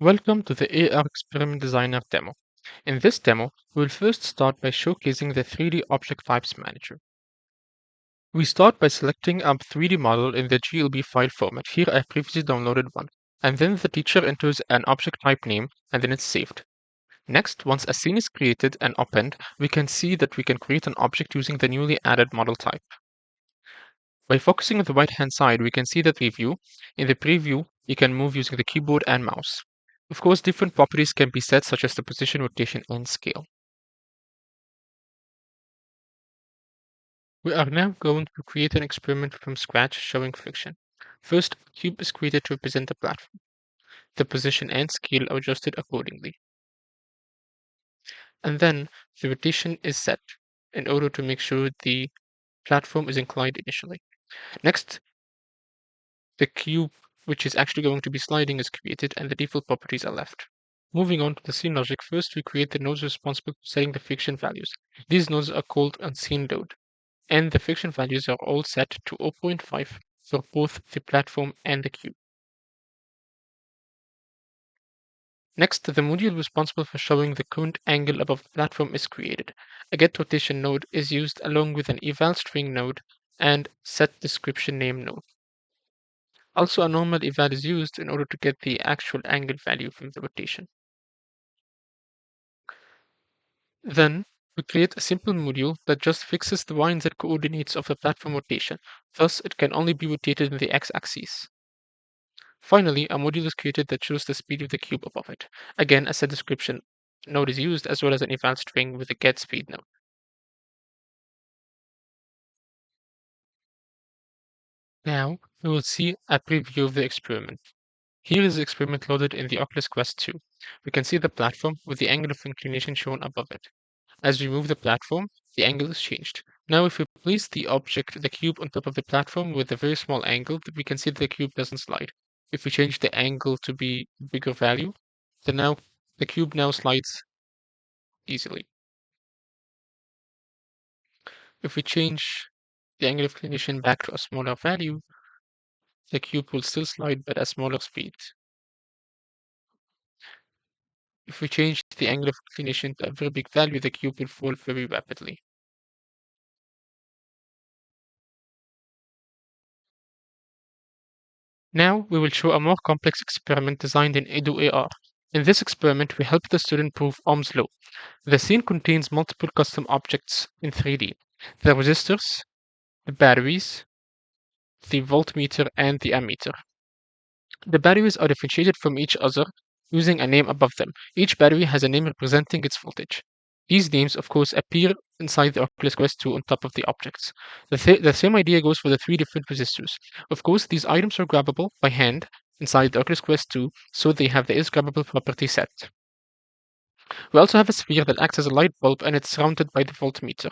Welcome to the AR Experiment Designer demo. In this demo, we will first start by showcasing the 3D Object Types Manager. We start by selecting a 3D model in the GLB file format. Here I previously downloaded one. And then the teacher enters an object type name and then it's saved. Next, once a scene is created and opened, we can see that we can create an object using the newly added model type. By focusing on the right-hand side, we can see the preview. In the preview, you can move using the keyboard and mouse. Of course, different properties can be set, such as the position, rotation, and scale. We are now going to create an experiment from scratch showing friction. First, a cube is created to represent the platform. The position and scale are adjusted accordingly. And then the rotation is set in order to make sure the platform is inclined initially. Next, the cube, which is actually going to be sliding, is created and the default properties are left. Moving on to the scene logic, first we create the nodes responsible for setting the friction values. These nodes are called on scene load, and the friction values are all set to 0.5 for both the platform and the cube. Next, the module responsible for showing the current angle above the platform is created. A get rotation node is used along with an eval string node and set description name node. Also, a normal eval is used in order to get the actual angle value from the rotation. Then, we create a simple module that just fixes the y and z coordinates of the platform rotation. Thus, it can only be rotated in the x-axis. Finally, a module is created that shows the speed of the cube above it. Again, a set description node is used as well as an eval string with a get speed node. Now, we will see a preview of the experiment. Here is the experiment loaded in the Oculus Quest 2. We can see the platform with the angle of inclination shown above it. As we move the platform, the angle is changed. Now, if we place the object, the cube, on top of the platform with a very small angle, we can see that the cube doesn't slide. If we change the angle to be a bigger value, then now the cube now slides easily. If we change the angle of inclination back to a smaller value, the cube will still slide but at smaller speed. If we change the angle of inclination to a very big value, the cube will fall very rapidly. Now we will show a more complex experiment designed in EduAR. In this experiment, we help the student prove Ohm's law. The scene contains multiple custom objects in 3D. The resistors, the batteries, the voltmeter, and the ammeter. The batteries are differentiated from each other using a name above them. Each battery has a name representing its voltage. These names, of course, appear inside the Oculus Quest 2 on top of the objects. The same idea goes for the three different resistors. Of course, these items are grabbable by hand inside the Oculus Quest 2, so they have the is grabbable property set. We also have a sphere that acts as a light bulb and it's surrounded by the voltmeter.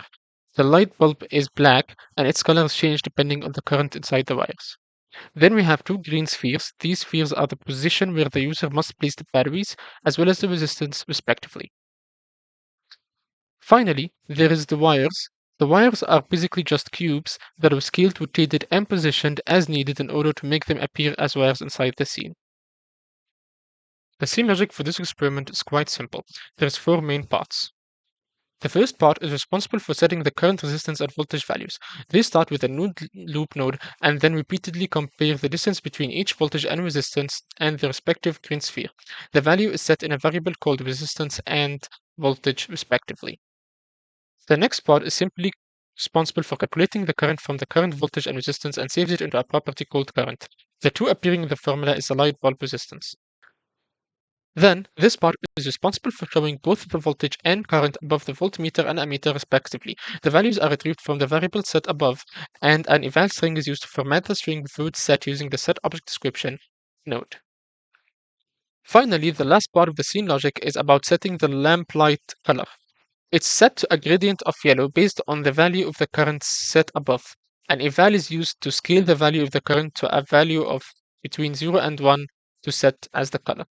The light bulb is black and its color is changed depending on the current inside the wires. Then we have two green spheres. These spheres are the position where the user must place the batteries as well as the resistance respectively. Finally, there is the wires. The wires are basically just cubes that are scaled, rotated, and positioned as needed in order to make them appear as wires inside the scene. The scene logic for this experiment is quite simple. There's four main parts. The first part is responsible for setting the current resistance and voltage values. They start with a loop node and then repeatedly compare the distance between each voltage and resistance and the respective green sphere. The value is set in a variable called resistance and voltage respectively. The next part is simply responsible for calculating the current from the current voltage and resistance and saves it into a property called current. The two appearing in the formula is the light bulb resistance. Then, this part is responsible for showing both the voltage and current above the voltmeter and ammeter respectively. The values are retrieved from the variable set above, and an eval string is used to format the string before it's set using the set object description node. Finally, the last part of the scene logic is about setting the lamp light color. It's set to a gradient of yellow based on the value of the current set above. An eval is used to scale the value of the current to a value of between 0 and 1 to set as the color.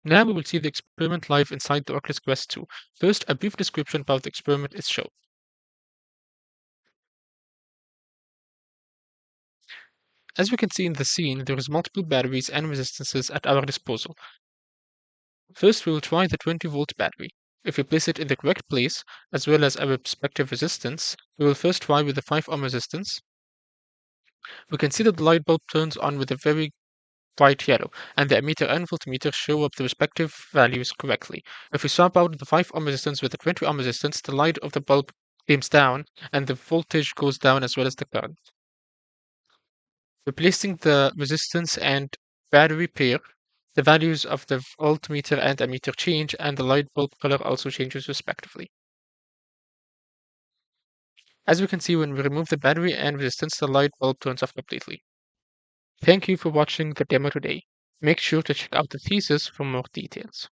Now we will see the experiment live inside the Oculus Quest 2. First, a brief description about the experiment is shown. As we can see in the scene, there is multiple batteries and resistances at our disposal. First, we will try the 20-volt battery. If we place it in the correct place, as well as our respective resistance, we will first try with the 5 ohm resistance. We can see that the light bulb turns on with a very bright yellow, and the ammeter and voltmeter show up the respective values correctly. If we swap out the 5 ohm resistance with the 20 ohm resistance, the light of the bulb dims down, and the voltage goes down as well as the current. Replacing the resistance and battery pair, the values of the voltmeter and ammeter change, and the light bulb color also changes respectively. As we can see, when we remove the battery and resistance, the light bulb turns off completely. Thank you for watching the demo today. Make sure to check out the thesis for more details.